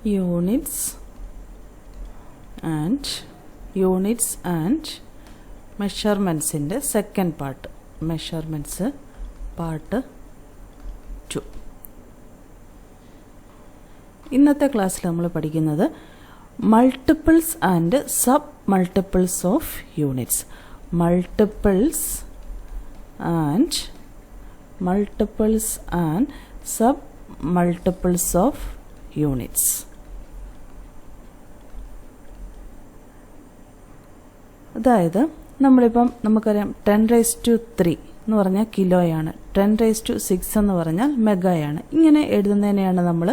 units and measurements in the second part, measurements part 2. ഇന്നത്തെ ക്ലാസ്സിൽ നമ്മൾ പഠിക്കുന്നത് multiples and sub multiples of units. Multiples and sub multiples of units. അതായത് നമ്മളിപ്പം നമുക്കറിയാം 10⁻³ എന്ന് പറഞ്ഞാൽ കിലോയാണ്, 10⁻⁶ എന്ന് പറഞ്ഞാൽ മെഗായാണ്. ഇങ്ങനെ എഴുതുന്നതിനെയാണ് നമ്മൾ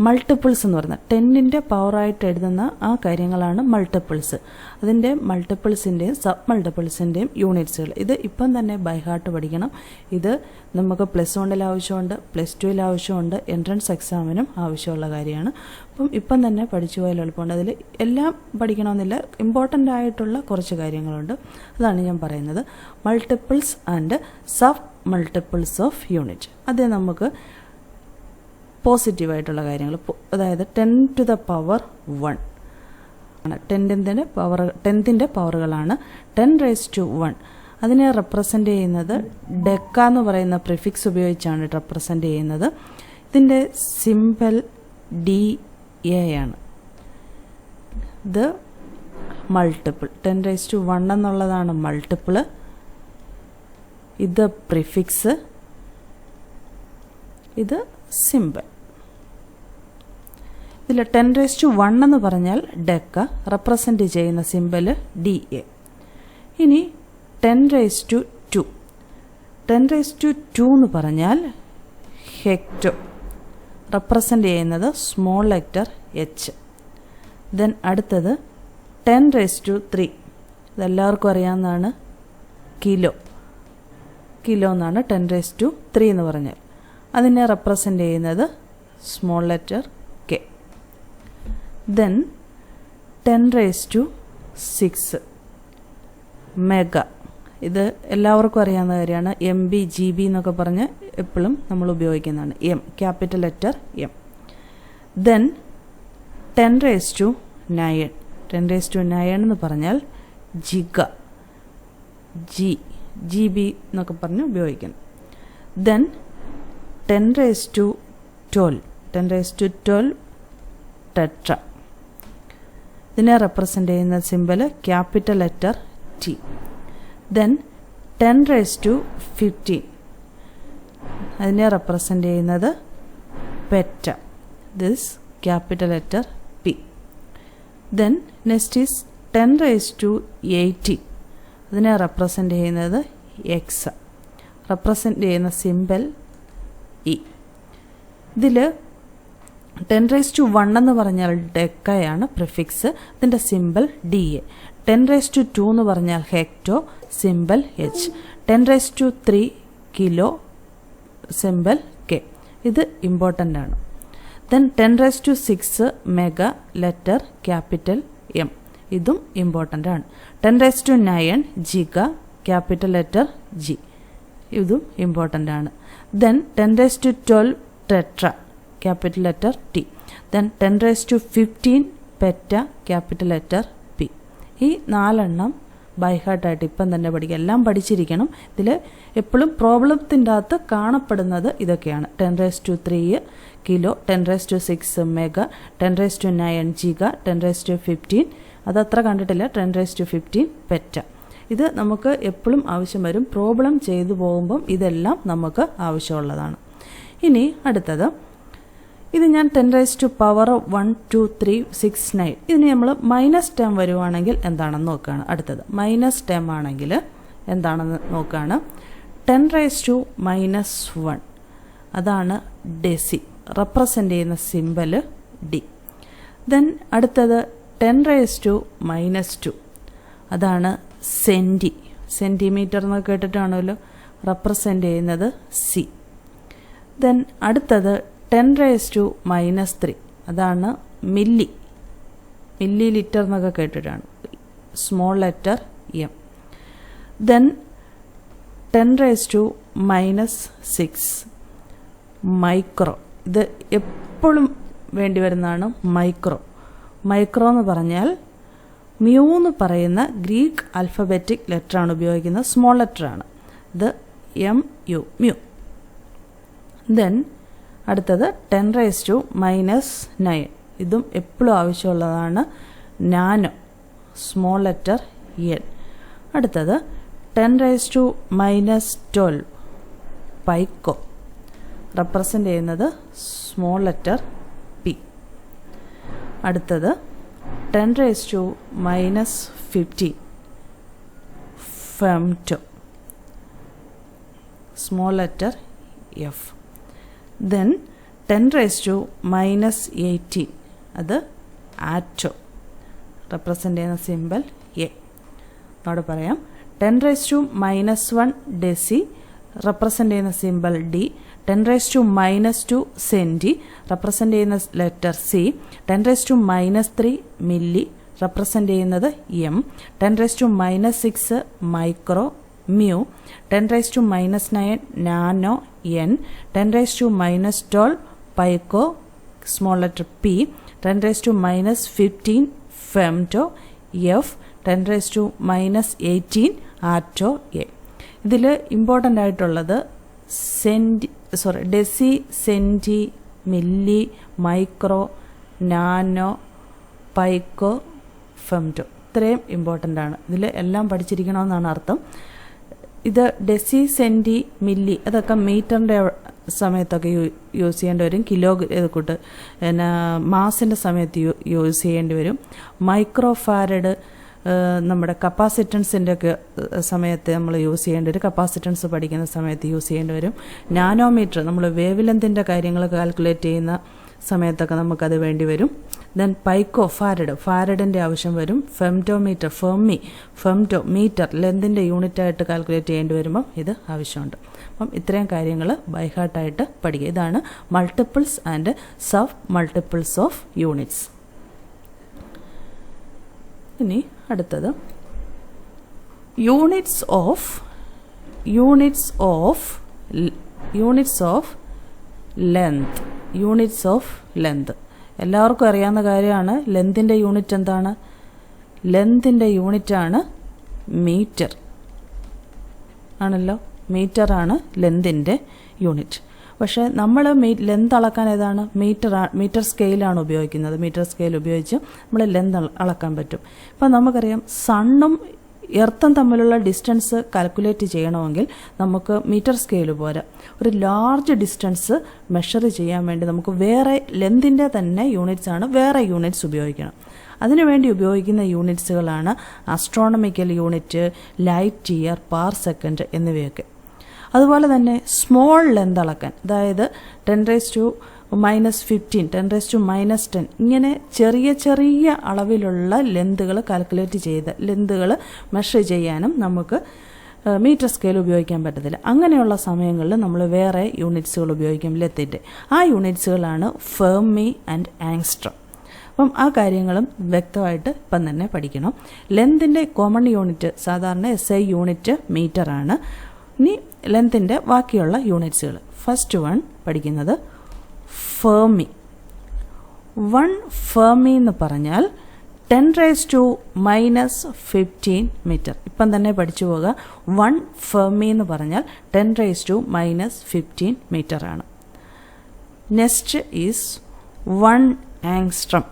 മൾട്ടിപ്പിൾസ് എന്ന് പറയുന്നത്. 10ന്റെ പവറായിട്ട് എഴുതുന്ന ആ കാര്യങ്ങളാണ് മൾട്ടിപ്പിൾസ്. അതിൻ്റെ മൾട്ടിപ്പിൾസിൻ്റെയും സബ് മൾട്ടിപ്പിൾസിൻ്റെയും യൂണിറ്റ്സുകൾ. ഇത് ഇപ്പം തന്നെ ബൈ ഹാർട്ട് പഠിക്കണം. ഇത് നമുക്ക് +1 ആവശ്യമുണ്ട്, +2 ആവശ്യമുണ്ട്, എൻട്രൻസ് എക്സാമിനും ആവശ്യമുള്ള കാര്യമാണ്. അപ്പം ഇപ്പം തന്നെ പഠിച്ചു പോയാൽ എളുപ്പമുണ്ട്. അതിൽ എല്ലാം പഠിക്കണമെന്നില്ല, ഇമ്പോർട്ടൻ്റ് ആയിട്ടുള്ള കുറച്ച് കാര്യങ്ങളുണ്ട്. അതാണ് ഞാൻ പറയുന്നത്. Multiples and sub multiples of unit. അത് നമുക്ക് പോസിറ്റീവായിട്ടുള്ള കാര്യങ്ങൾ, അതായത് 10⁻⁴ 10ന്റെ പവറുകളാണ് 10⁻⁴. അതിനെ റെപ്രസെൻ്റ് ചെയ്യുന്നത് ഡെക്ക എന്ന് പറയുന്ന പ്രിഫിക്സ് ഉപയോഗിച്ചാണ് റെപ്രസെൻ്റ് ചെയ്യുന്നത്. ഇതിൻ്റെ സിംബൽ DA ആണ്. ഇത് മൾട്ടിപ്പിൾ, 10⁻⁴ എന്നുള്ളതാണ് മൾട്ടിപ്പിള്. ഇത് പ്രിഫിക്സ്, ഇത് സിംബൽ. ഇതിൽ 10⁻⁴ എന്ന് പറഞ്ഞാൽ ഡെക്ക, റെപ്രസെൻ്റ് ചെയ്യുന്ന സിംബൽ DA. ഇനി 10⁻², 10⁻² എന്ന് പറഞ്ഞാൽ ഹെക്ടോ, റെപ്രസെൻ്റ് ചെയ്യുന്നത് സ്മോൾ ലെറ്റർ H. ദെൻ അടുത്തത് 10⁻³ ഇതെല്ലാവർക്കും അറിയാവുന്നതാണ്, കിലോ എന്നാണ് 10⁻³ എന്ന് പറഞ്ഞാൽ. അതിനെ റെപ്രസെൻ്റ് ചെയ്യുന്നത് സ്മോൾ ലെറ്റർ K. ദെൻ 10⁻⁶ മെഗ. ഇത് എല്ലാവർക്കും അറിയാവുന്ന കാര്യമാണ്. MB GB എന്നൊക്കെ പറഞ്ഞ് എപ്പോഴും നമ്മൾ ഉപയോഗിക്കുന്നതാണ്. M, capital letter M. Then 10⁻⁹, 10⁻⁹ എന്ന് പറഞ്ഞാൽ ജിഗ, GB എന്നൊക്കെ പറഞ്ഞ് ഉപയോഗിക്കുന്നു. Then 10⁻12 tetra. ഇതിനെ റെപ്രസെൻ്റ് ചെയ്യുന്ന symbol capital letter T. Then 10⁻15 അതിനെ റെപ്രസെൻ്റ് ചെയ്യുന്നത് പെറ്റ, this capital letter P. Then next is 10⁻80 അതിനെ റെപ്രസെൻ്റ് ചെയ്യുന്നത് എക്സ, റെപ്രസെൻ്റ് ചെയ്യുന്ന സിംബൽ E. ഇതിൽ 10⁻⁴ എന്ന് പറഞ്ഞാൽ ഡെക്കയാണ് പ്രിഫിക്സ്, ഇതിൻ്റെ സിംബൽ DA. 10⁻² എന്ന് പറഞ്ഞാൽ hecto, symbol H. 10⁻³ kilo, symbol K. ഇത് ഇമ്പോർട്ടൻ്റ് ആണ്. Then 10⁻�6 മെഗ, letter capital M. ഇതും ഇമ്പോർട്ടൻ്റ് ആണ്. 10⁻9 ജിഗ, ക്യാപിറ്റൽ ലെറ്റർ G. ഇതും ഇമ്പോർട്ടൻ്റ് ആണ്. Then 10⁻12 tetra, capital letter T. Then 10⁻15 പെറ്റ, ക്യാപിറ്റൽ ലെറ്റർ P. ഈ 4 ബൈ ഹാർട്ടായിട്ട് ഇപ്പം തന്നെ പഠിക്കുക, എല്ലാം പഠിച്ചിരിക്കണം. ഇതിൽ എപ്പോഴും പ്രോബ്ലത്തിൻ്റെ അകത്ത് കാണപ്പെടുന്നത് ഇതൊക്കെയാണ്. 10⁻³ കിലോ, 10⁻�6 മെഗ, 10⁻9 ജിഗ, 10⁻15 അതത്ര കണ്ടിട്ടില്ല, 10⁻15 പെറ്റ. ഇത് നമുക്ക് എപ്പോഴും ആവശ്യം വരും. പ്രോബ്ലം ചെയ്തു പോകുമ്പം ഇതെല്ലാം നമുക്ക് ആവശ്യമുള്ളതാണ്. ഇനി അടുത്തത്, ഇത് ഞാൻ 10⁻⁴1 2 3 6 9 ഇതിന് നമ്മൾ മൈനസ് ടേം വരുവാണെങ്കിൽ എന്താണെന്ന് നോക്കുകയാണ്. അടുത്തത് മൈനസ് ടേം ആണെങ്കിൽ എന്താണെന്ന് നോക്കുകയാണ്. 10⁻⁻1 അതാണ് ഡെസി, റെപ്രസെൻ്റ് ചെയ്യുന്ന സിംബൽ D. ദെൻ അടുത്തത് 10⁻⁻² അതാണ് സെൻറ്റിമീറ്റർ എന്നൊക്കെ കേട്ടിട്ടാണല്ലോ, റെപ്രസെൻ്റ് ചെയ്യുന്നത് C. ദെൻ അടുത്തത് 10⁻⁻³ അതാണ് മില്ലി ലിറ്റർ എന്നൊക്കെ കേട്ടിട്ടാണ്, small letter M. Then 10⁻⁻6 micro. ഇത് എപ്പോഴും വേണ്ടി വരുന്നതാണ് മൈക്രോ. മൈക്രോ എന്ന് പറഞ്ഞാൽ മ്യൂ എന്ന് പറയുന്ന ഗ്രീക്ക് ആൽഫബറ്റിക് ലെറ്ററാണ് ഉപയോഗിക്കുന്നത്, സ്മോൾ ലെറ്ററാണ്. ഇത് MU, മ്യൂ. ദെൻ അടുത്തത് 10⁻⁻⁹. ഇതും എപ്പോഴും ആവശ്യമുള്ളതാണ്. Nano, small letter N. അടുത്തത് 10⁻⁻12, പൈക്കോ, റെപ്രസെൻ്റ് ചെയ്യുന്നത് സ്മോൾ ലെറ്റർ P. അടുത്തത് 10⁻⁻15, femto, small letter F. Then 10⁻⁻18, അത് ആറ്റോ, റെപ്രസെൻ്റ് ചെയ്യുന്ന സിമ്പൽ A. അവിടെ പറയാം 10⁻⁻1 ഡെസി, റെപ്രസെൻ്റ് ചെയ്യുന്ന സിമ്പൽ D. 10⁻⁻2 സെൻറ്റി, റെപ്രസെൻ്റ് ചെയ്യുന്ന ലെറ്റർ C. 10⁻⁻3 മില്ലി, റെപ്രസെൻ്റ് ചെയ്യുന്നത് M. 10⁻⁻6 micro, mu. 10⁻⁻9 nano, N. 10⁻⁻12 pico, small letter P. 10⁻⁻15 femto, F. 10⁻⁻18 atto, A. ഇതിൽ important ആയിട്ടുള്ളത് deci, centi, milli, micro, nano, pico, femto. ഇത്രയും important ആണ്. ഇതിൽ എല്ലാം പഠിച്ചിരിക്കണമെന്നാണ് അർത്ഥം. ഇത് ഡെസി, സെൻറ്റി, മില്ലി അതൊക്കെ മീറ്ററിൻ്റെ സമയത്തൊക്കെ യൂസ് ചെയ്യേണ്ടി വരും. കിലോ കൂട്ട് പിന്നെ മാസിൻ്റെ സമയത്ത് യൂസ് ചെയ്യേണ്ടി വരും. മൈക്രോ ഫാരഡ് നമ്മുടെ കപ്പാസിറ്റൻസിൻ്റെ ഒക്കെ സമയത്ത് നമ്മൾ യൂസ് ചെയ്യേണ്ടി വരും. കപ്പാസിറ്റൻസ് പഠിക്കുന്ന സമയത്ത് യൂസ് ചെയ്യേണ്ടി വരും. നാനോമീറ്റർ നമ്മൾ വേവ് ലെന്തിൻ്റെ കാര്യങ്ങൾ കാൽക്കുലേറ്റ് ചെയ്യുന്ന സമയത്തൊക്കെ നമുക്കത് വേണ്ടി വരും. ദെൻ പൈക്കോ, ഫാരഡിൻ്റെ ആവശ്യം വരും. ഫെംറ്റോമീറ്റർ, ഫെംറ്റോ മീറ്റർ ലെന്തിൻ്റെ യൂണിറ്റായിട്ട് കാൽക്കുലേറ്റ് ചെയ്യേണ്ടി വരുമ്പം ഇത് ആവശ്യമുണ്ട്. അപ്പം ഇത്രയും കാര്യങ്ങൾ ബൈഹാർട്ടായിട്ട് പഠിക്കുക. ഇതാണ് multiples and sub multiples of units. ഇനി അടുത്തത് യൂണിറ്റ്സ് ഓഫ് ലെങ്ത്. എല്ലാവർക്കും അറിയാവുന്ന കാര്യമാണ്. ലെന്തിൻ്റെ യൂണിറ്റ് എന്താണ്? ലെന്തിൻ്റെ യൂണിറ്റാണ് മീറ്റർ ആണല്ലോ. മീറ്ററാണ് ലെന്തിൻ്റെ യൂണിറ്റ്. പക്ഷേ നമ്മൾ ലെന്ത് അളക്കാൻ ഏതാണ്? മീറ്റർ സ്കെയിലാണ് ഉപയോഗിക്കുന്നത്. മീറ്റർ സ്കെയിൽ ഉപയോഗിച്ച് നമ്മൾ ലെന്ത് അളക്കാൻ പറ്റും. ഇപ്പം നമുക്കറിയാം സണ്ണും എർത്തും തമ്മിലുള്ള ഡിസ്റ്റൻസ് കാൽക്കുലേറ്റ് ചെയ്യണമെങ്കിൽ നമുക്ക് മീറ്റർ സ്കെയിൽ പോരാ. ഒരു ലാർജ് ഡിസ്റ്റൻസ് മെഷർ ചെയ്യാൻ വേണ്ടി നമുക്ക് വേറെ ലെന്തിൻ്റെ തന്നെ യൂണിറ്റ്സ് ആണ്, വേറെ യൂണിറ്റ്സ് ഉപയോഗിക്കണം. അതിനുവേണ്ടി ഉപയോഗിക്കുന്ന യൂണിറ്റ്സുകളാണ് ആസ്ട്രോണമിക്കൽ യൂണിറ്റ്, ലൈറ്റ് ഇയർ, പാർ സെക്കൻഡ് എന്നിവയൊക്കെ. അതുപോലെ തന്നെ സ്മോൾ ലെന്ത് അളക്കാൻ, അതായത് 10⁻⁻15, 10⁻⁻10 ഇങ്ങനെ ചെറിയ ചെറിയ അളവിലുള്ള ലെന്തുകൾ കാൽക്കുലേറ്റ് ചെയ്ത് ലെന്തുകൾ മെഷർ ചെയ്യാനും നമുക്ക് മീറ്റർ സ്കെയിൽ ഉപയോഗിക്കാൻ പറ്റത്തില്ല. അങ്ങനെയുള്ള സമയങ്ങളിൽ നമ്മൾ വേറെ യൂണിറ്റ്സുകൾ ഉപയോഗിക്കും ലെന്തിൻ്റെ. ആ യൂണിറ്റ്സുകളാണ് ഫെർമി ആൻഡ് ആങ്സ്ട്രോം. അപ്പം ആ കാര്യങ്ങളും വ്യക്തമായിട്ട് ഇപ്പം തന്നെ പഠിക്കണം. ലെന്തിൻ്റെ കോമൺ യൂണിറ്റ് സാധാരണ SI യൂണിറ്റ് മീറ്ററാണ്. ഇനി ലെന്തിൻ്റെ ബാക്കിയുള്ള യൂണിറ്റ്സുകൾ. ഫസ്റ്റ് വൺ പഠിക്കുന്നത് ഫെർമി. 1 ഫെർമി എന്ന് പറഞ്ഞാൽ 10⁻⁻15 മീറ്റർ. ഇപ്പം തന്നെ പഠിച്ചു പോകുക. 1 ഫെർമി എന്ന് പറഞ്ഞാൽ 10⁻⁻15 മീറ്ററാണ്. Next is 1 angstrom.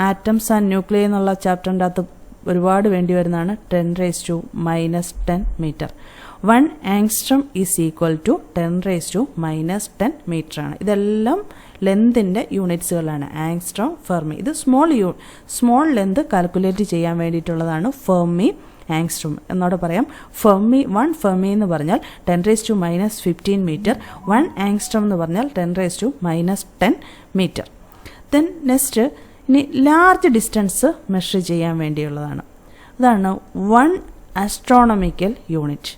Atoms and nuclear എന്നുള്ള ചാപ്റ്ററിൻ്റെ അകത്ത് ഒരുപാട് വേണ്ടി വരുന്നതാണ്. 10⁻⁻10 metre. 1 angstrom is equal to 10⁻⁻10 മീറ്ററാണ്. ഇതെല്ലാം ലെന്തിൻ്റെ യൂണിറ്റ്സുകളാണ്. Angstrom, fermi. ഇത് സ്മോൾ ലെന്ത് കാൽക്കുലേറ്റ് ചെയ്യാൻ വേണ്ടിയിട്ടുള്ളതാണ് ഫെർമി, ആങ്സ്ട്രോം. എന്നോട് പറയാം. 1 ഫെർമി എന്ന് പറഞ്ഞാൽ 10⁻⁻15 മീറ്റർ. 1 ആങ്സ്ട്രം എന്ന് പറഞ്ഞാൽ 10⁻⁻10 മീറ്റർ. ദെൻ നെക്സ്റ്റ് ഇനി ലാർജ് ഡിസ്റ്റൻസ് മെഷർ ചെയ്യാൻ വേണ്ടിയുള്ളതാണ്. അതാണ് 1 ആസ്ട്രോണമിക്കൽ യൂണിറ്റ്.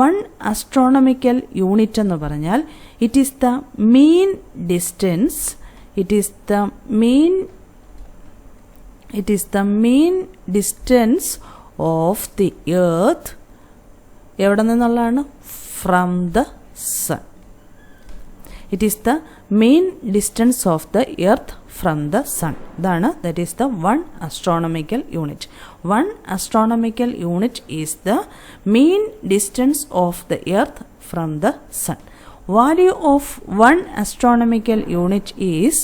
1 ആസ്ട്രോണമിക്കൽ യൂണിറ്റ് എന്ന് പറഞ്ഞാൽ it is the mean distance of the earth. എവിടെ നിന്നുള്ളതാണ്? From the sun. It is the mean distance of the earth from the sun. That is the 1 astronomical unit. 1 astronomical unit is the mean distance of the earth from the sun. Value of 1 astronomical unit is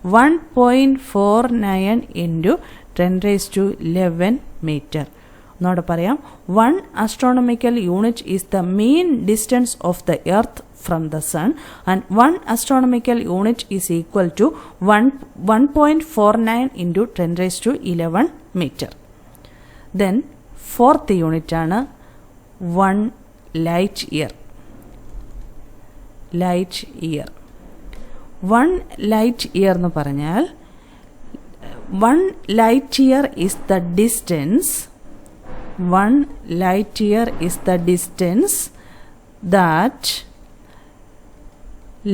1.49 into 10 raised to 11 meter. ഒന്നുകൂടെ പറയാം. 1 astronomical unit is the mean distance of the earth from the sun, and 1 astronomical unit is equal to 1.49 into 10 raised to 11 meter. Then fourth unit ആണ് 1 light year. Light year. 1 light year എന്ന് പറഞ്ഞാൽ 1 light year is the distance. 1 light year is the distance that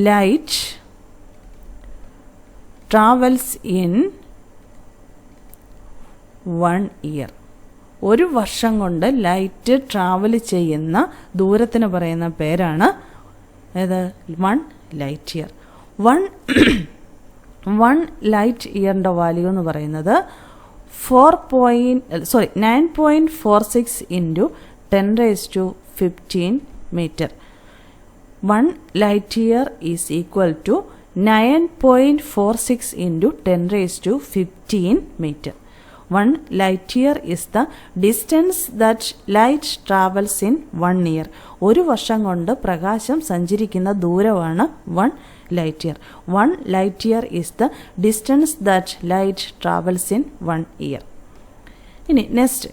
light travels in 1 year. ഒരു വർഷം കൊണ്ട് light travel ചെയ്യുന്ന ദൂരത്തിന് പറയുന്ന പേരാണ് ഏത്? 1 ലൈറ്റ് ഇയർ. 1 ലൈറ്റ് ഇയറിൻ്റെ വാല്യൂ എന്ന് പറയുന്നത് 9.46 into 10 raised to 15 meter. 1 light year is equal to 9.46 into 10 raised to 15 meter. 1 light year is the distance that light travels in 1 year. ഒരു വർഷം കൊണ്ട് പ്രകാശം സഞ്ചരിക്കുന്ന ദൂരമാണ് 1 light year. 1 light year is the distance that light travels in 1 year. ഇനി next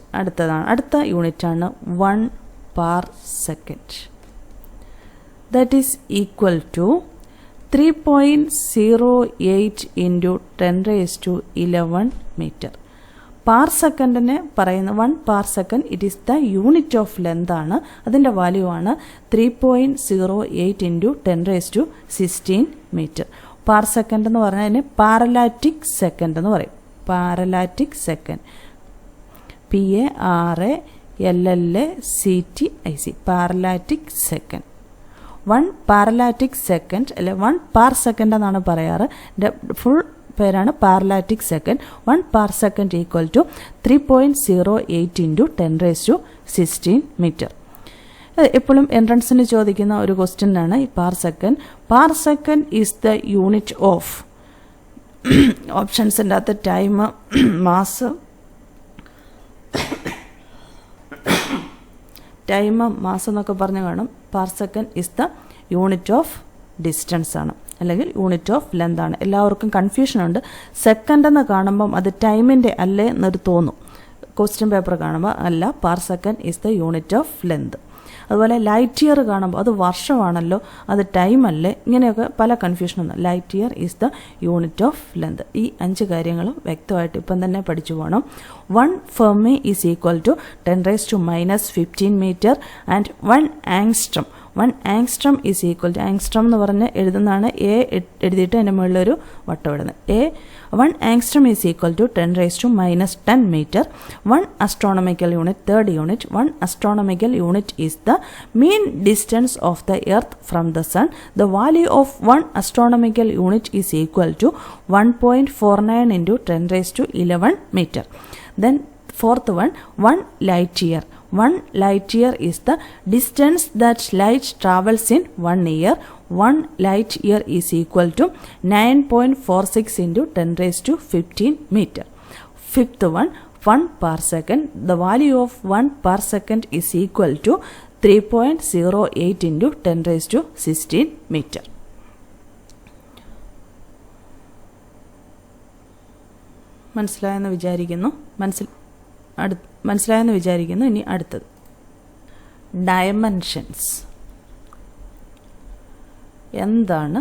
അടുത്ത unit ആണ് 1 parsecond. That is equal to 3.08 into 10 raised to 11 meter. പാർസെക്കൻഡിനെ പറയുന്ന 1 parsecond it is the unit of length ആണ്. അതിൻ്റെ വാല്യൂ ആണ് 3.08 into 10 raised to 16 meter. പാർസെക്കൻഡ് എന്ന് പറഞ്ഞാൽ അതിന് പാരലാറ്റിക് സെക്കൻഡ് എന്ന് പറയും. Parallactic second, PARALLACTIC, parallactic second. 1 parallactic second അല്ലെ 1 parsecond എന്നാണ് പറയാറ്. ഫുൾ പേരാണ് parallactic second. 1 parsecond equal to 3.08 into 10 raised to 16 meter. എപ്പോഴും എൻട്രൻസിന് ചോദിക്കുന്ന ഒരു ക്വസ്റ്റ്യൻ ആണ് ഈ parsecond. Parsecond is the unit of ഓപ്ഷൻസിൻ്റെ അകത്ത് ടൈം, മാസ് എന്നൊക്കെ പറഞ്ഞു കാണും. Parsecond is the unit of distance ആണ്, അല്ലെങ്കിൽ യൂണിറ്റ് ഓഫ് ലെന്ത് ആണ്. എല്ലാവർക്കും കൺഫ്യൂഷൻ ഉണ്ട്. സെക്കൻഡ് എന്ന് കാണുമ്പം അത് ടൈമിൻ്റെ അല്ലേ എന്നൊരു തോന്നും. ക്വസ്റ്റ്യൻ പേപ്പർ കാണുമ്പോൾ അല്ല, parsecond is the unit of length. അതുപോലെ ലൈറ്റ് ഇയർ കാണുമ്പോൾ അത് വർഷമാണല്ലോ, അത് ടൈം അല്ലേ, ഇങ്ങനെയൊക്കെ പല കൺഫ്യൂഷനുണ്ട്. Light year is the unit of length. ഈ 5 കാര്യങ്ങളും വ്യക്തമായിട്ട് ഇപ്പം തന്നെ പഠിച്ചു പോകണം. 1 Fermi is equal to 10 raised to -15 meter and 1 angstrom. 1 angstrom is equal to, angstrom എന്ന് പറഞ്ഞ് എഴുതുന്നതാണ്, എ എഴുതിയിട്ട് അതിൻ്റെ മുകളിലൊരു വട്ടം ഇടുന്നത്. 1 angstrom is equal to 10 raised to -10 meter. 1 astronomical unit, third unit. 1 astronomical unit is the mean distance of the earth from the sun. The value of 1 astronomical unit is equal to 1.49 into 10 raised to 11 meter. Then fourth one, 1 light year. 1 light year is the distance that light travels in 1 year. 1 light year is equal to 9.46 into 10 raised to 15 meter. Fifth one, 1 parsecond. The value of 1 parsecond is equal to 3.08 into 10 raised to 16 meter. മനസ്സിലായെന്ന് വിചാരിക്കുന്നു. ഇനി അടുത്തത് dimensions. എന്താണ്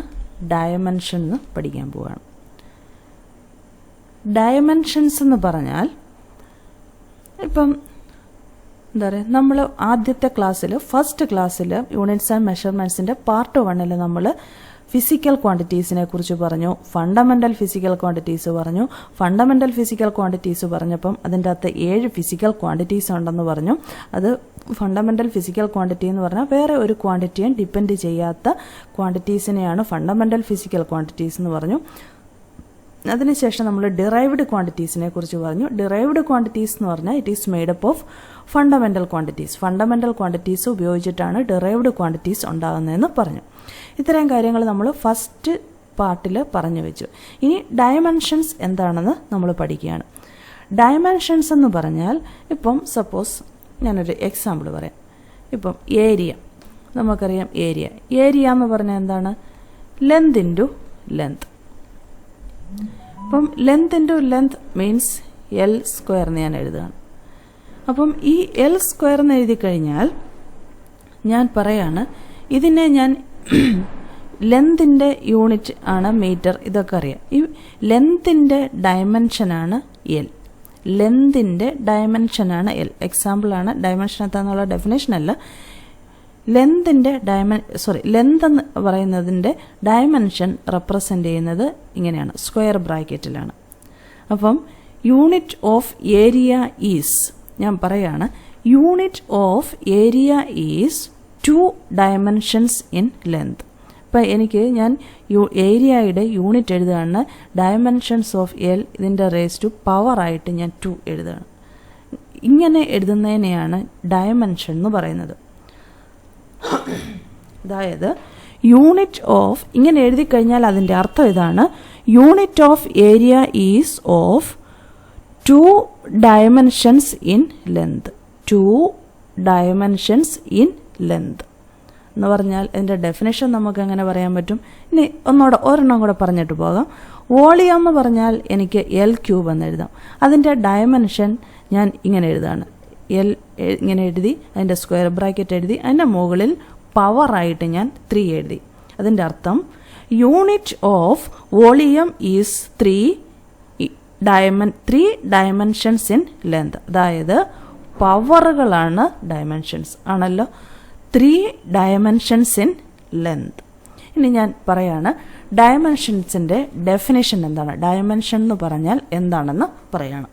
dimension എന്ന് പഠിക്കാൻ പോവുകയാണ്. Dimensions എന്ന് പറഞ്ഞാൽ ഇപ്പം എന്താ പറയുക, നമ്മൾ ആദ്യത്തെ ക്ലാസ്സിൽ, ഫസ്റ്റ് ക്ലാസ്സിൽ യൂണിറ്റ്സ് ആൻഡ് മെഷർമെൻറ്റ്സിൻ്റെ പാർട്ട് 1 നമ്മൾ ഫിസിക്കൽ ക്വാണ്ടിറ്റീസിനെ കുറിച്ച് പറഞ്ഞു, ഫണ്ടമെൻ്റൽ ഫിസിക്കൽ ക്വാണ്ടിറ്റീസ് പറഞ്ഞു. ഫണ്ടമെൻ്റൽ ഫിസിക്കൽ ക്വാണ്ടിറ്റീസ് പറഞ്ഞപ്പം അതിൻ്റെ അകത്ത് 7 ഫിസിക്കൽ ക്വാണ്ടിറ്റീസ് ഉണ്ടെന്ന് പറഞ്ഞു. അത് ഫണ്ടമെൻ്റൽ ഫിസിക്കൽ ക്വാണ്ടിറ്റി എന്ന് പറഞ്ഞാൽ വേറെ ഒരു ക്വാണ്ടിറ്റിയും ഡിപ്പെൻഡ് ചെയ്യാത്ത ക്വാണ്ടിറ്റീസിനെയാണ് ഫണ്ടമെൻ്റൽ ഫിസിക്കൽ ക്വാണ്ടിറ്റീസ് എന്ന് പറഞ്ഞു. അതിനുശേഷം നമ്മൾ ഡിറൈവ്ഡ് ക്വാണ്ടിറ്റീസിനെ കുറിച്ച് പറഞ്ഞു. ഡിറൈവ്ഡ് ക്വാണ്ടിറ്റീസ് എന്ന് പറഞ്ഞാൽ it is made up of fundamental quantities. Fundamental quantities ഉപയോഗിച്ചിട്ടാണ് ഡിറൈവ്ഡ് ക്വാണ്ടിറ്റീസ് ഉണ്ടാകുന്നതെന്ന് പറഞ്ഞു. ഇത്തരം കാര്യങ്ങൾ നമ്മൾ ഫസ്റ്റ് പാർട്ടിൽ പറഞ്ഞു വെച്ചു. ഇനി ഡയമെൻഷൻസ് എന്താണെന്ന് നമ്മൾ പഠിക്കുകയാണ്. ഡയമെൻഷൻസ് എന്ന് പറഞ്ഞാൽ ഇപ്പം സപ്പോസ് ഞാനൊരു എക്സാമ്പിൾ പറയാം. ഇപ്പം ഏരിയ, നമുക്കറിയാം ഏരിയ എന്ന് പറഞ്ഞാൽ എന്താണ്? Length into length. അപ്പം length into length means L square എന്ന് ഞാൻ എഴുതുകയാണ്. അപ്പം ഈ എൽ സ്ക്വയർ എന്ന് എഴുതി കഴിഞ്ഞാൽ ഞാൻ പറയാണ് ഇതിനെ ഞാൻ ലെന്തിൻ്റെ യൂണിറ്റ് ആണ് മീറ്റർ, ഇതൊക്കെ അറിയാം. ഈ ലെന്തിൻ്റെ ഡയമെൻഷനാണ് എൽ. ലെന്തിൻ്റെ ഡയമെൻഷനാണ് എൽ. എക്സാമ്പിളാണ്, ഡയമെൻഷൻ എന്താണെന്നുള്ള ഡെഫിനേഷൻ അല്ല. ലെന്തിൻ്റെ ലെന്ത് എന്ന് പറയുന്നതിൻ്റെ ഡയമെൻഷൻ റെപ്രസെൻ്റ് ചെയ്യുന്നത് ഇങ്ങനെയാണ്, സ്ക്വയർ ബ്രാക്കറ്റിലാണ്. അപ്പം യൂണിറ്റ് ഓഫ് ഏരിയ ഈസ്, ഞാൻ പറയാണ് unit of area is 2 dimensions in length. ഇപ്പം ഞാൻ ഏരിയയുടെ യൂണിറ്റ് എഴുതുകയാണ്, ഡയമെൻഷൻസ് ഓഫ് എൽ ഇതിൻ്റെ റേസ് ടു പവർ ആയിട്ട് ഞാൻ 2 എഴുതുകയാണ്. ഇങ്ങനെ എഴുതുന്നതിനെയാണ് ഡയമെൻഷൻ എന്ന് പറയുന്നത്. അതായത് യൂണിറ്റ് ഓഫ്, ഇങ്ങനെ എഴുതി കഴിഞ്ഞാൽ അതിൻ്റെ അർത്ഥം ഇതാണ്, unit of area is of 2 dimensions in length. 2 dimensions in length എന്ന് പറഞ്ഞാൽ ഇതിൻ്റെ ഡെഫിനേഷൻ നമുക്ക് എങ്ങനെ പറയാൻ പറ്റും? ഇനി ഒരെണ്ണം കൂടെ പറഞ്ഞിട്ട് പോകാം. വോളിയം എന്ന് പറഞ്ഞാൽ എനിക്ക് എൽ ക്യൂബ് എന്ന് എഴുതാം. അതിൻ്റെ ഡയമെൻഷൻ ഞാൻ ഇങ്ങനെ എഴുതാണ്, എൽ ഇങ്ങനെ എഴുതി, അതിൻ്റെ സ്ക്വയർ ബ്രാക്കറ്റ് എഴുതി, അതിൻ്റെ മുകളിൽ പവറായിട്ട് ഞാൻ 3 എഴുതി. അതിൻ്റെ അർത്ഥം unit of volume is 3 dimensions in length. അതായത് പവറുകളാണ് ഡയമെൻഷൻസ് ആണല്ലോ, 3 ഡയമെൻഷൻസ് ഇൻ ലെന്ത്. ഇനി ഞാൻ പറയാണ് ഡയമെൻഷൻസിൻ്റെ ഡെഫിനേഷൻ എന്താണ്, ഡയമെൻഷൻ എന്ന് പറഞ്ഞാൽ എന്താണെന്ന് പറയണം.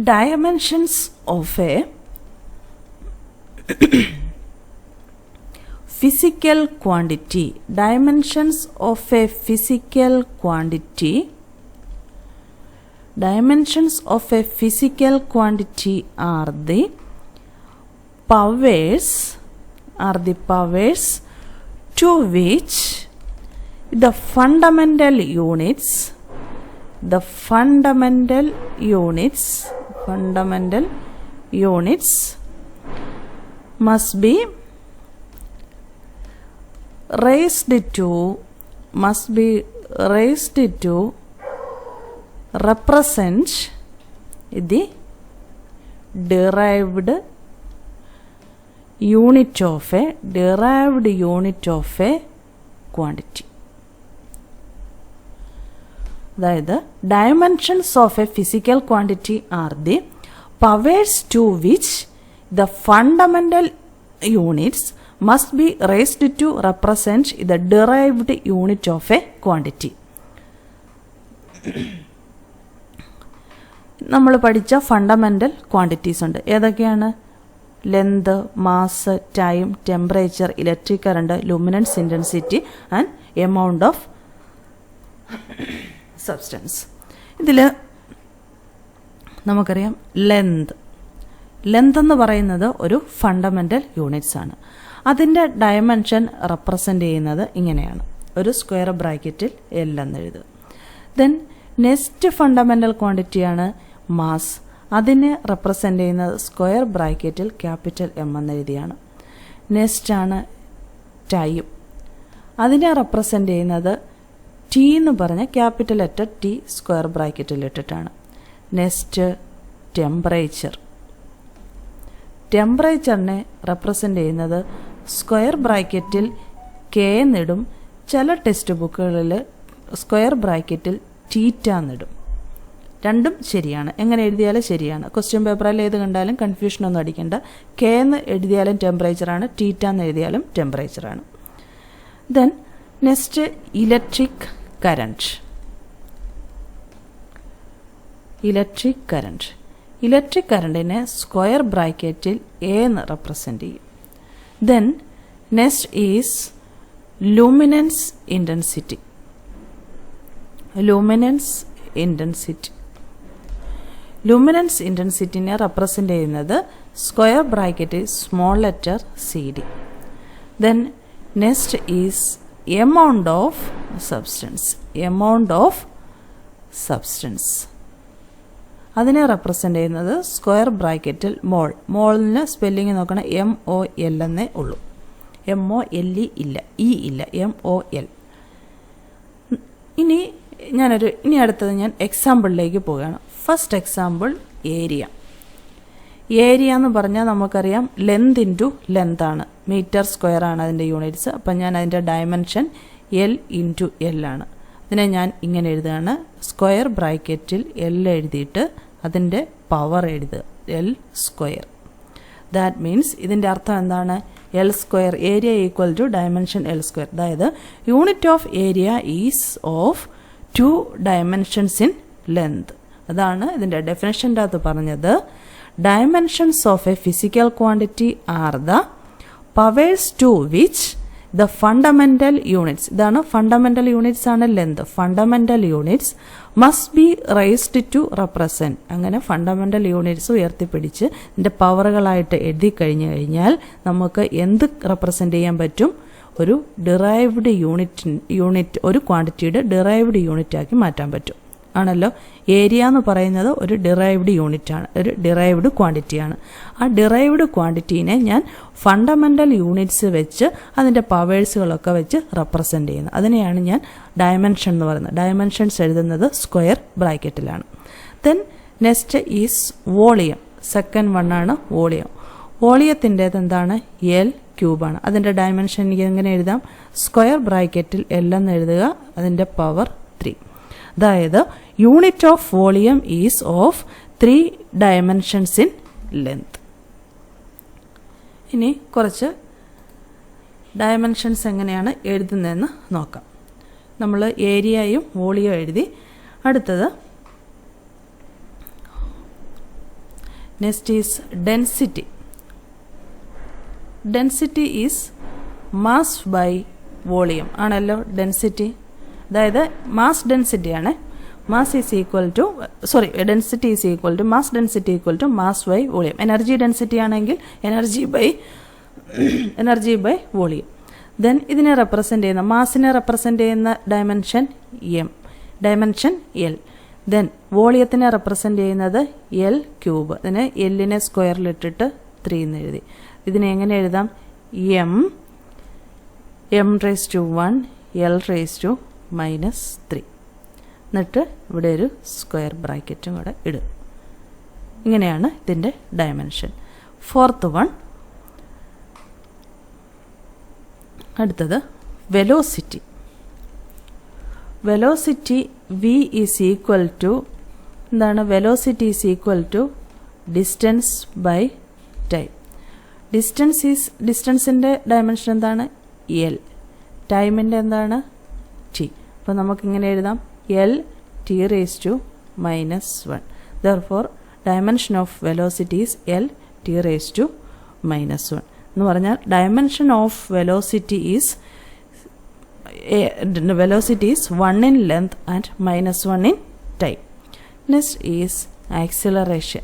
Dimensions of A physical quantity. Dimensions of a physical quantity. Dimensions of a physical quantity are the powers to which the fundamental units must be raised to represent the derived unit of a quantity. അതായത് dimensions of a physical quantity are the powers to which the fundamental units must be raised to represent the derived unit of a quantity. നമ്മൾ പഠിച്ച fundamental quantities ഉണ്ട്. ഏതൊക്കെയാണ്? Length, mass, time, temperature, electric current, luminance intensity and amount of substance. ഇതിൽ നമുക്കറിയാം length എന്ന് പറയുന്നത് ഒരു fundamental units ആണ്. അതിൻ്റെ ഡയമെൻഷൻ റെപ്രസെൻ്റ് ചെയ്യുന്നത് ഇങ്ങനെയാണ്, ഒരു സ്ക്വയർ ബ്രാക്കറ്റിൽ എൽ എന്ന് എഴുതുക. ദെൻ നെക്സ്റ്റ് ഫണ്ടമെൻ്റൽ ക്വാണ്ടിറ്റിയാണ് മാസ്. അതിനെ റെപ്രസെൻ്റ് ചെയ്യുന്നത് സ്ക്വയർ ബ്രാക്കറ്റിൽ ക്യാപിറ്റൽ എം എന്ന് എഴുതിയാണ്. നെക്സ്റ്റ് ആണ് ടൈം. അതിനെ റെപ്രസെൻ്റ് ചെയ്യുന്നത് ടി എന്ന് പറഞ്ഞ ക്യാപിറ്റൽ ലെറ്റർ ടി സ്ക്വയർ ബ്രാക്കറ്റിൽ ഇട്ടിട്ടാണ്. നെക്സ്റ്റ് ടെമ്പറേച്ചറിനെ റെപ്രസെൻ്റ് ചെയ്യുന്നത് സ്ക്വയർ ബ്രാക്കറ്റിൽ കെ എന്നിടും, ചില ടെക്സ്റ്റ് ബുക്കുകളിൽ സ്ക്വയർ ബ്രാക്കറ്റിൽ തീറ്റ എന്നിടും. രണ്ടും ശരിയാണ്. എങ്ങനെ എഴുതിയാലും ശരിയാണ്. ക്വസ്റ്റ്യൻ പേപ്പറിൽ ഏത് കണ്ടാലും കൺഫ്യൂഷനൊന്നും അടിക്കേണ്ട. കെ എന്ന് എഴുതിയാലും ടെമ്പറേച്ചറാണ്, തീറ്റ എന്ന് എഴുതിയാലും ടെമ്പറേച്ചറാണ്. Then next electric current. Electric current. Electric കറണ്ടിനെ സ്ക്വയർ ബ്രാക്കറ്റിൽ എ എന്ന് റെപ്രസെൻ്റ് ചെയ്യും. Then next is luminance intensity. Luminance intensity. Luminance ഇൻറ്റൻസിറ്റിനെ റെപ്രസെൻ്റ് ചെയ്യുന്നത് സ്ക്വയർ ബ്രാക്കറ്റിൽ small letter C D. Then next is amount of substance. Amount of substance അതിനെ represent ചെയ്യുന്നത് square ബ്രാക്കറ്റിൽ മോൾ. മോളിന് സ്പെല്ലിങ് നോക്കണം, MOL എന്നേ ഉള്ളൂ. MOLE ഇല്ല, ഇ ഇല്ല, MOL. ഇനി അടുത്തത് ഞാൻ എക്സാമ്പിളിലേക്ക് പോവുകയാണ്. First example area. ഏരിയ എന്ന് പറഞ്ഞാൽ നമുക്കറിയാം ലെന്ത് ഇൻറ്റു ലെന്ത് ആണ്, മീറ്റർ സ്ക്വയർ ആണ് അതിൻ്റെ യൂണിറ്റ്സ്. അപ്പം ഞാൻ അതിൻ്റെ ഡയമെൻഷൻ L ഇൻറ്റു L ആണ്. അതിനെ ഞാൻ ഇങ്ങനെ എഴുതുകയാണ്, സ്ക്വയർ ബ്രാക്കറ്റിൽ L എഴുതിയിട്ട് അതിൻ്റെ പവർ എഴുതുക, L സ്ക്വയർ. ദാറ്റ് മീൻസ് ഇതിൻ്റെ അർത്ഥം എന്താണ്? L square area equal to dimension L square. അതായത് unit of area is of 2 dimensions in length. അതാണ് ഇതിൻ്റെ ഡെഫിനേഷൻ്റെ അകത്ത് പറഞ്ഞത്. Dimensions of a physical quantity are the powers to which the fundamental units. ഇതാണ് ഫണ്ടമെൻ്റൽ യൂണിറ്റ്സ് ആണ് length. Fundamental units must be raised to represent. അങ്ങനെ fundamental units ഉയർത്തിപ്പിടിച്ച് ഇതിൻ്റെ പവറുകളായിട്ട് എഴുതി കഴിഞ്ഞാൽ നമുക്ക് എന്ത് റെപ്രസെൻ്റ് ചെയ്യാൻ പറ്റും? ഒരു ഡിറൈവ്ഡ് യൂണിറ്റ് ഒരു ക്വാണ്ടിറ്റിയുടെ ഡിറൈവ്ഡ് യൂണിറ്റാക്കി മാറ്റാൻ പറ്റും. ആണല്ലോ, ഏരിയ എന്ന് പറയുന്നത് ഒരു ഡിറൈവ്ഡ് യൂണിറ്റാണ്, ഒരു ഡിറൈവ്ഡ് ക്വാണ്ടിറ്റിയാണ്. ആ ഡിറൈവ്ഡ് ക്വാണ്ടിറ്റീനെ ഞാൻ ഫണ്ടമെൻ്റൽ യൂണിറ്റ്സ് വെച്ച് അതിൻ്റെ പവേഴ്സുകളൊക്കെ വെച്ച് റെപ്രസെൻ്റ് ചെയ്യുന്നത്. അതിനെയാണ് ഞാൻ ഡയമെൻഷൻ എന്ന് പറയുന്നത്. ഡയമെൻഷൻസ് എഴുതുന്നത് സ്ക്വയർ ബ്രാക്കറ്റിലാണ്. Then next is volume. Second one ആണ് വോളിയം. വോളിയത്തിൻ്റേത് എന്താണ്? L ക്യൂബാണ്. അതിൻ്റെ ഡയമെൻഷൻ എനിക്ക് എങ്ങനെ എഴുതാം? സ്ക്വയർ ബ്രാക്കറ്റിൽ L എന്ന് എഴുതുക, അതിൻ്റെ പവർ 3. അതായത് unit of volume is of 3 dimensions in length. ഇനി കുറച്ച് ഡയമെൻഷൻസ് എങ്ങനെയാണ് എഴുതുന്നതെന്ന് നോക്കാം. നമ്മൾ ഏരിയയും വോളിയം എഴുതി. അടുത്തത് next is density. Density is mass by volume ആണല്ലോ ഡെൻസിറ്റി. അതായത് മാസ് ഡെൻസിറ്റിയാണ്. Mass is equal to density is equal to mass density equal to mass by volume. Energy density ആണെങ്കിൽ എനർജി ബൈ വോളിയം. ദെൻ ഇതിനെ represent ചെയ്യുന്ന മാസിനെ represent ചെയ്യുന്ന dimension M, dimension L. Then വോളിയത്തിനെ represent ചെയ്യുന്നത് L cube. അതിന് Lനെ സ്ക്വയറിലിട്ടിട്ട് 3 എന്ന് എഴുതി. ഇതിനെ എങ്ങനെ എഴുതാം? M⁻⁴ L⁻⁻3. എന്നിട്ട് ഇവിടെ ഒരു സ്ക്വയർ ബ്രാക്കറ്റും കൂടെ ഇടും. ഇങ്ങനെയാണ് ഇതിൻ്റെ ഡയമെൻഷൻ. Fourth one. അടുത്തത് velocity. Velocity V is equal to എന്താണ്? Velocity is equal to distance by time. ഡിസ്റ്റൻസിൻ്റെ ഡയമെൻഷൻ എന്താണ്? L. ടൈമിൻ്റെ എന്താണ്? T. അപ്പോൾ നമുക്കിങ്ങനെ എഴുതാം, L⁻⁻1. Therefore dimension of velocity is L⁻⁻1 എന്ന് പറഞ്ഞാൽ dimension of velocity is 1 in length and -1 in time. Next is acceleration.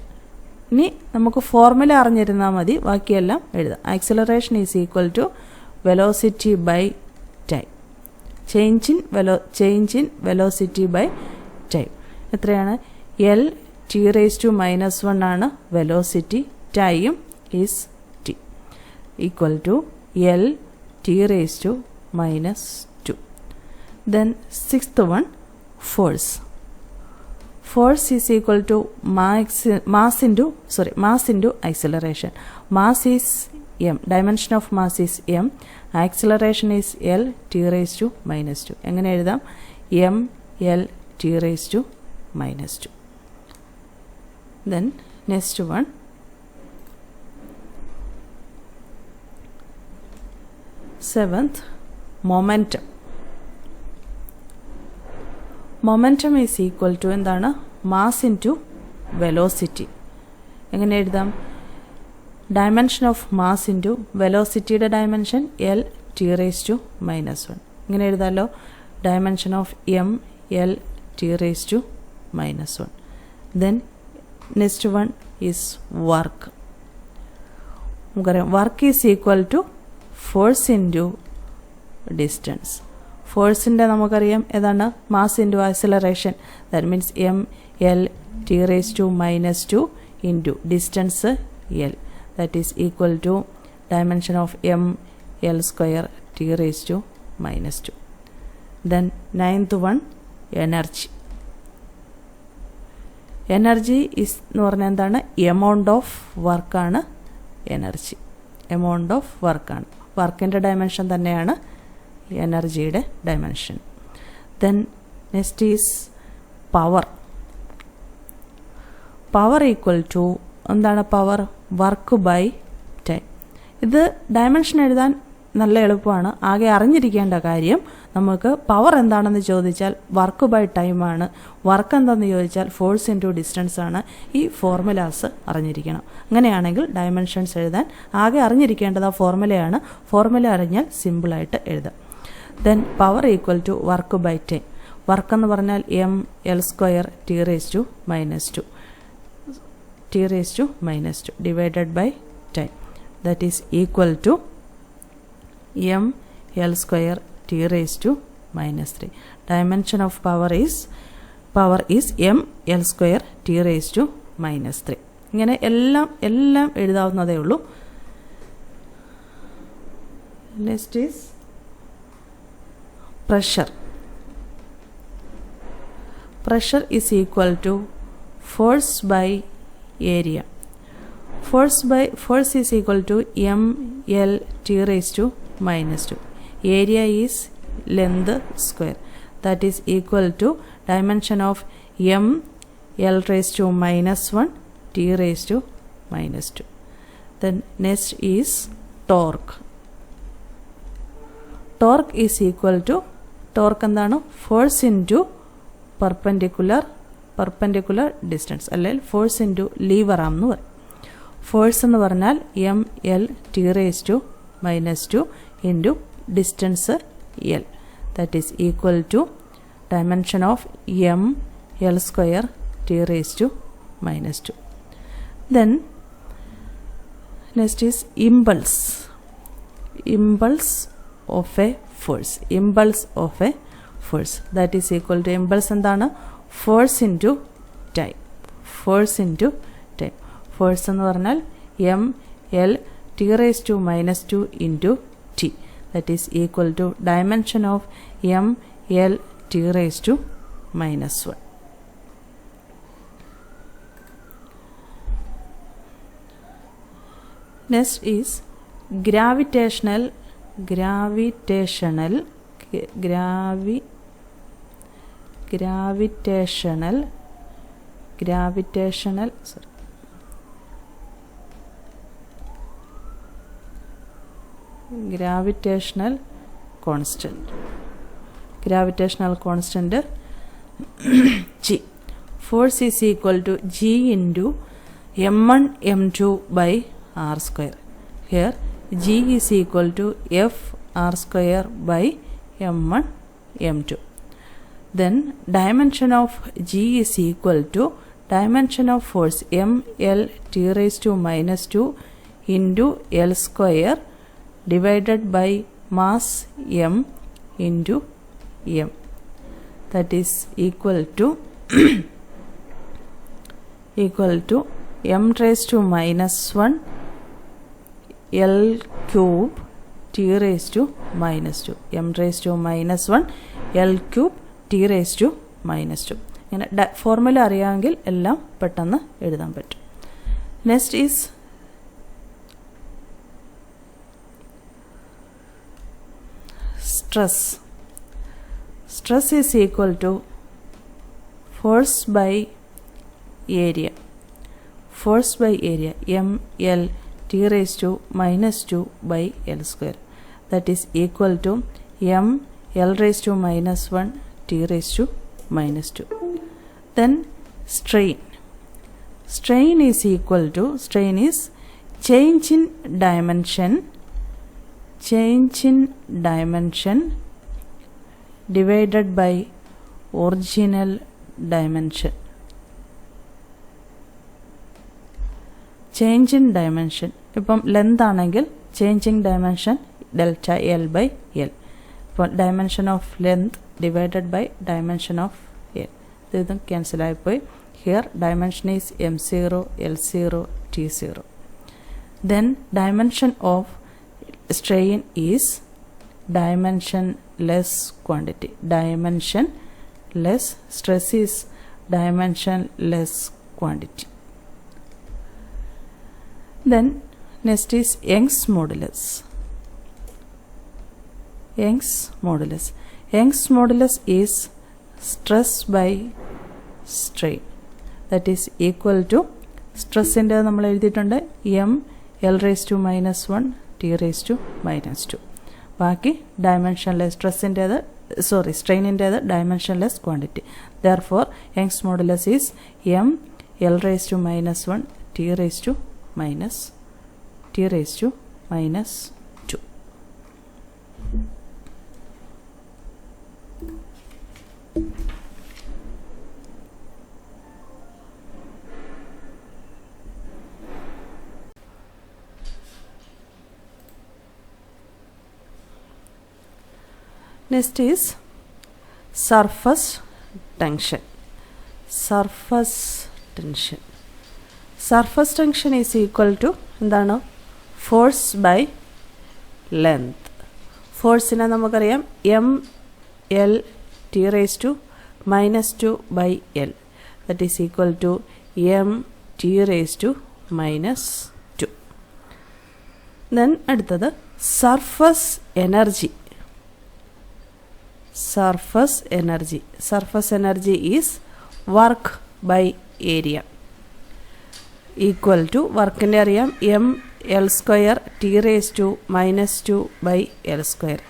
ഇനി നമുക്ക് ഫോർമുല അറിഞ്ഞിരുന്നാൽ മതി, ബാക്കിയെല്ലാം എഴുതാം. Acceleration is equal to velocity by time. Change in velocity by time എത്രയാണ്? L⁻⁻1 ആണ് velocity. Time is T equal to L⁻⁻2. Then sixth one, force. Force is equal to mass into acceleration. Mass is m. Dimension of mass is m. Acceleration is L⁻⁻2. എങ്ങനെ എഴുതാം? m L⁻⁻2. Then next one, seventh, momentum. Momentum is equal to എന്താണ്? Mass into velocity. എങ്ങനെ എഴുതാം? Dimension of mass into velocityയുടെ dimension L t raised to minus 1. ഇങ്ങനെ എഴുതാമല്ലോ. Dimension of m L t raised to minus 1. Then next one is work. നമുക്കറിയാം work is equal to force into distance. ഫോഴ്സിൻ്റെ നമുക്കറിയാം ഏതാണ്? Mass into acceleration. That means M L T raise to minus 2 into distance L. That is equal to dimension of M L square T raise to minus 2. Then ninth one, energy. Energy is എന്ന് പറഞ്ഞാൽ എന്താണ്? Amount of വർക്കാണ് energy. Amount of വർക്കാണ്. വർക്കിൻ്റെ dimension തന്നെയാണ് എനർജിയുടെ dimension. Then next is power. Power equal to എന്താണ്? Power work by time. ഇത് ഡയമെൻഷൻ എഴുതാൻ നല്ല എളുപ്പമാണ്. ആകെ അറിഞ്ഞിരിക്കേണ്ട കാര്യം നമുക്ക് പവർ എന്താണെന്ന് ചോദിച്ചാൽ വർക്ക് ബൈ ടൈമാണ്. വർക്ക് എന്താണെന്ന് ചോദിച്ചാൽ ഫോഴ്സ് ഇൻറ്റു ഡിസ്റ്റൻസ് ആണ്. ഈ ഫോർമുലാസ് അറിഞ്ഞിരിക്കണം. അങ്ങനെയാണെങ്കിൽ ഡയമെൻഷൻസ് എഴുതാൻ ആകെ അറിഞ്ഞിരിക്കേണ്ടത് ആ ഫോർമുലയാണ്. ഫോർമുല അറിഞ്ഞാൽ സിമ്പിളായിട്ട് എഴുതാം. Then power equal to work by time. Work എന്ന് പറഞ്ഞാൽ M L square T raise to minus 2 T raise to minus 2 divided by time. That is equal to M L square T raise to minus 3. Dimension of power is M L square T raise to minus 3. ഇങ്ങനെ എല്ലാം എഴുതാവുന്നതേ ഉള്ളൂ. Next is pressure. Pressure is equal to force by area. Force is equal to m L t raised to minus 2. Area is length square. That is equal to dimension of m L raised to minus 1 t raised to minus 2. Then next is torque. Torque is equal to torque എന്താണ്? Force into perpendicular distance, അല്ലെങ്കിൽ force into lever arm എന്ന് പറയും. Force എന്ന് പറഞ്ഞാൽ M L T raise to minus 2 into distance L. That is equal to dimension of M L square T raise to minus 2. Then next is impulse. Impulse of a force. Impulse of a force. That is equal to impulse എന്താണ്? Force into time. Force into time. Force എന്ന് പറഞ്ഞാൽ m l t raised to minus 2 into t. That is equal to dimension of m l t raised to minus 1. Next is gravitational constant. Gravitational constant G. Force is equal to G into m1 m2 by r square. Here G is equal to F r square by m1 m2. Then dimension of G is equal to dimension of force m l t raised to minus 2 into L square divided by mass m into m. That is equal to m raised to minus 1 L cube t raised to minus 2. m raised to minus 1 L cube t raised to minus 2. ഇങ്ങനെ formula അറിയാമെങ്കിൽ എല്ലാം പെട്ടെന്ന് എഴുതാൻ പറ്റും. Next is stress. Stress is equal to force by area. force by area ml t raised to minus 2 by L square, that is equal to m L raised to minus 1 t raised to minus 2. Then strain. Strain is equal to, strain is change in dimension divided by original dimension. Change in dimension. ഇപ്പം length ആണെങ്കിൽ changing dimension delta L by L. ഇപ്പോൾ dimension of length divided by dimension of L. ഇതും ക്യാൻസലായിപ്പോയി. Here dimension is m0 L0 T0. Then dimension of strain is dimensionless quantity. Dimensionless stress is dimensionless quantity. Then next is Young's modulus. Young's modulus. Young's modulus is stress by strain, that is equal to stress ന്റെ നമ്മൾ എഴുതിയിട്ടുണ്ട് m L raised to minus 1 t raised to minus 2. ബാക്കി dimensionless സ്ട്രെസ്സിൻ്റേത് സ്ട്രെയിനിൻ്റേത് dimensionless quantity. Therefore Young's modulus is m L raised to minus 1 t raised to minus 2. Next is surface tension. Surface tension. Surface tension is equal to എന്താണ്? Force by length. ഫോഴ്സിനെ നമുക്കറിയാം M L T raise to minus 2 by L, that is equal to m t raised to minus 2. Then അടുത്തത് surface energy. Surface energy. Surface energy is work by area equal to, വർക്കിൻ്റെ അറിയാം m L square t raised to minus 2 by L square.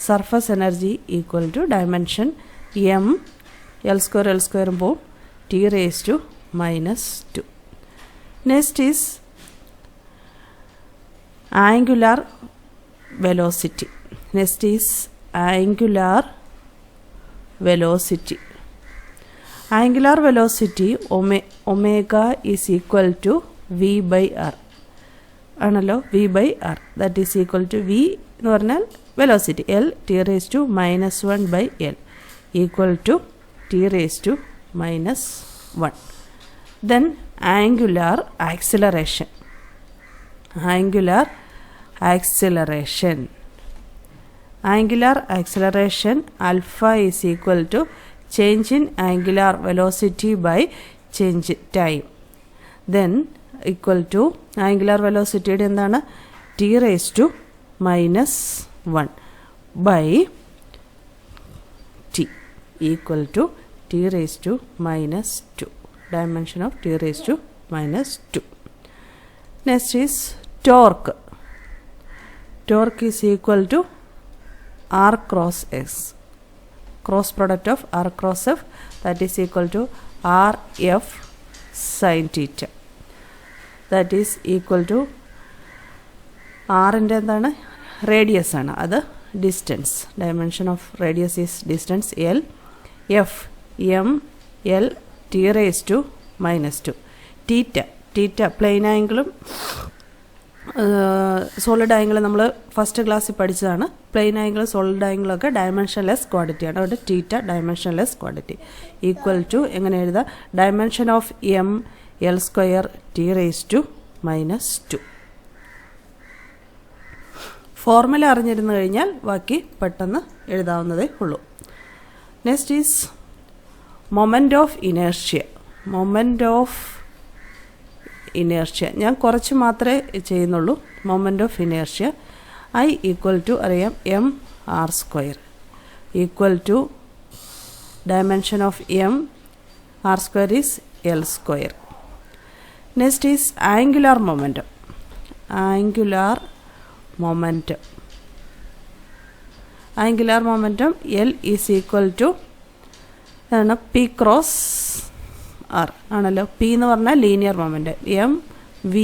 Surface energy equal to dimension m L square പോവും t raised to minus 2. Next is angular velocity. Next is angular velocity. Angular velocity omega is equal to v by r. ആണല്ലോ v by r, that is equal to v എന്ന് പറഞ്ഞാൽ velocity L t raised to minus 1 by L equal to t raised to minus 1. Then angular acceleration. Angular acceleration. Angular acceleration alpha is equal to change in angular velocity by change time. Then equal to angular velocity എന്താണ്? t raised to minus 1 by t equal to t raised to minus 2. Dimension of t raised to minus 2. Next is torque. Torque is equal to r cross s. Cross product of r cross f, that is equal to r f sin theta. That is equal to r ൻ്റെ എന്താണ്? Radius ആണ്, അത് distance. Dimension of radius is distance L. F M L T raise to minus 2. Theta plane ആംഗിളും solid ആംഗിളും നമ്മൾ first ക്ലാസ്സിൽ പഠിച്ചതാണ്. Plain ആംഗിളും സോളിഡ് ആംഗിളും ഒക്കെ ഡയമെൻഷൻലെസ് ക്വാണ്ടിറ്റിയാണ്. അതുകൊണ്ട് theta dimensionless quantity equal to എങ്ങനെ എഴുതാം? Dimension of M L square T raise to minus 2. Formula അറിഞ്ഞിരുന്നു കഴിഞ്ഞാൽ ബാക്കി പെട്ടെന്ന് എഴുതാവുന്നതേ ഉള്ളൂ. Next is moment of inertia. Moment of inertia ഞാൻ കുറച്ച് മാത്രമേ ചെയ്യുന്നുള്ളൂ. Moment of inertia I equal to അറിയാം M R square equal to dimension of M R square is L square. Next is angular momentum. Angular momentum. Angular momentum L is equal to P cross R. ആണല്ലോ. P എന്ന് പറഞ്ഞാൽ linear momentum. M V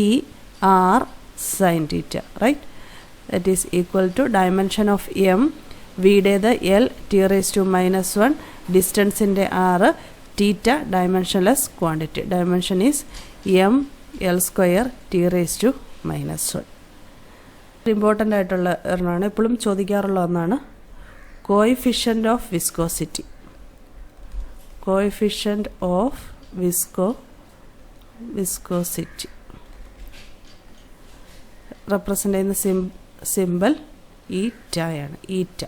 R sin theta. Right? That is equal to dimension of M. Vയുടേത് L T raised to minus 1. ഡിസ്റ്റൻസിൻ്റെ R. Theta dimensionless quantity. Dimension is M L square T raised to minus 1. Important ആയിട്ടുള്ള ഒരെണ്ണമാണ്, എപ്പോഴും ചോദിക്കാറുള്ള ഒന്നാണ് coefficient of viscosity. Coefficient of viscosity represent ചെയ്യുന്ന simple ഈറ്റയാണ്. Eta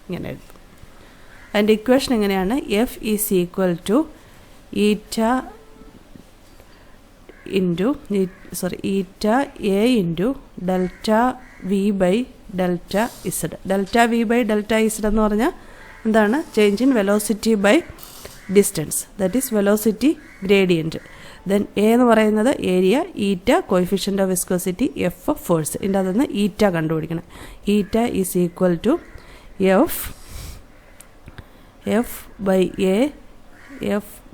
ഇങ്ങനെ എഴുതും. അതിൻ്റെ ഇക്വേഷൻ എങ്ങനെയാണ്? F is equal to eta into eta A into delta V by delta Z. ഡെൽറ്റ വി ബൈ ഡെൽറ്റ ഇസഡ് എന്ന് പറഞ്ഞാൽ എന്താണ്? Change in velocity by distance, that is velocity gradient. Then A എന്ന് പറയുന്നത് area, eta coefficient of viscosity, F force. ഇതിൻ്റെ അകത്തുനിന്ന് ഈറ്റ കണ്ടുപിടിക്കണം. Eta is equal to F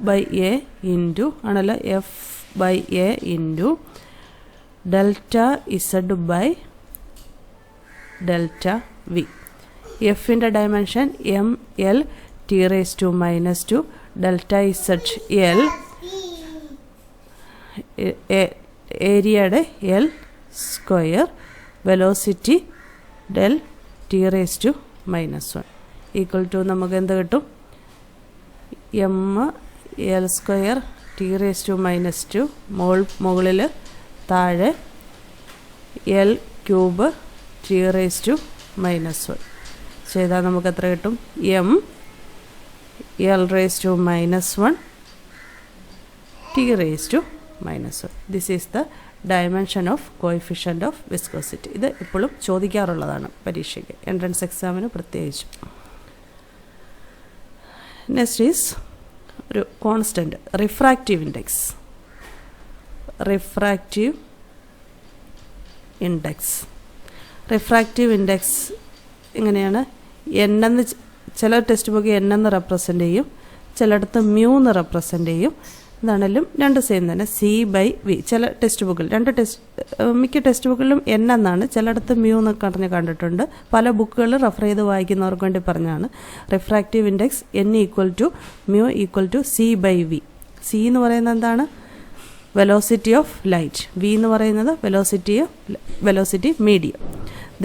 by A into ആണല്ലോ F by A into delta Z by delta V. എഫിൻ്റെ dimension M L T raise to minus 2, delta Z L, ഏരിയയുടെ L square, velocity L T raise to minus 1 equal to നമുക്ക് എന്ത് കിട്ടും? M L square T raise to minus 2 മുകളിൽ താഴെ L cube T raise to minus 1 ചെയ്താൽ നമുക്ക് എത്ര കിട്ടും? M L raise to minus 1 T raise to minus 1. This is the dimension of coefficient of viscosity. ഇത് എപ്പോഴും ചോദിക്കാറുള്ളതാണ് പരീക്ഷയ്ക്ക്, എൻട്രൻസ് എക്സാമിന് പ്രത്യേകിച്ചും. നെക്സ്റ്റ് ഈസ് ഒരു constant refractive index. Refractive index എങ്ങനെയാണ്? എന്നെന്ന് ചില ടെക്സ്റ്റ് ബുക്ക് എന്നെന്ന് റെപ്രസെൻ്റ് ചെയ്യും, ചിലയിടത്ത് മ്യൂ എന്ന് റെപ്രസെൻ്റ് ചെയ്യും. എന്താണെങ്കിലും രണ്ട് സെയിം തന്നെ, സി ബൈ വി. ചില ടെക്സ്റ്റ് ബുക്കിൽ മിക്ക ടെക്സ്റ്റ് ബുക്കിലും എൻ എന്നാണ്, ചിലയിടത്ത് മ്യൂ എന്ന് കണ്ടിട്ടുണ്ട്. പല ബുക്കുകൾ റെഫർ ചെയ്ത് വായിക്കുന്നവർക്ക് വേണ്ടി പറഞ്ഞാണ്. Refractive index N equal to mu equal to C by V. C എന്ന് പറയുന്നത് എന്താണ്? Velocity of light. വി എന്ന് പറയുന്നത് velocity medium.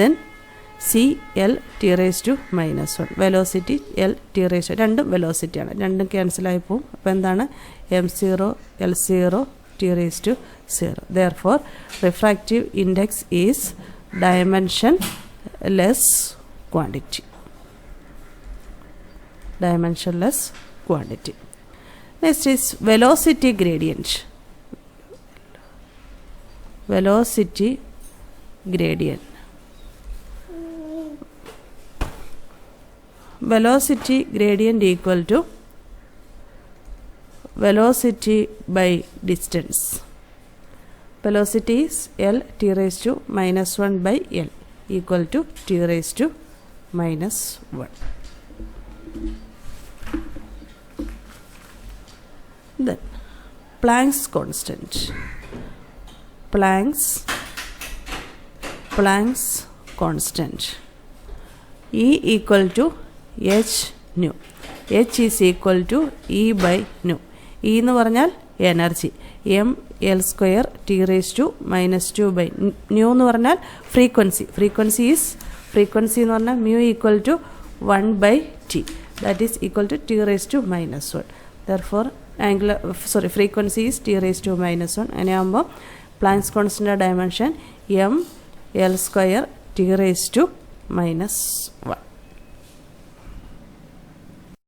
Then C L T raise to minus 1, velocity L T raise to, രണ്ടും വെലോസിറ്റിയാണ്, രണ്ടും ക്യാൻസലായി പോകും. അപ്പോൾ എന്താണ്? M0 L0 T raised to 0. Therefore, refractive index is dimensionless quantity. Next is velocity gradient. Velocity gradient equal to velocity by distance. Velocity is L T raised to minus 1 by L equal to T raised to minus 1. Then Planck's constant. Planck's constant. E equal to h nu. H is equal to E by nu. E എന്ന് പറഞ്ഞാൽ energy, M L square T raise to minus 2 by nu എന്ന് പറഞ്ഞാൽ frequency എന്ന് പറഞ്ഞാൽ mu equal to 1 by T, that is equal to T raise to minus 1. Therefore frequency is T raise to minus 1. അങ്ങനെയാകുമ്പോൾ Planck's constant dimension M L square T raise to minus 1.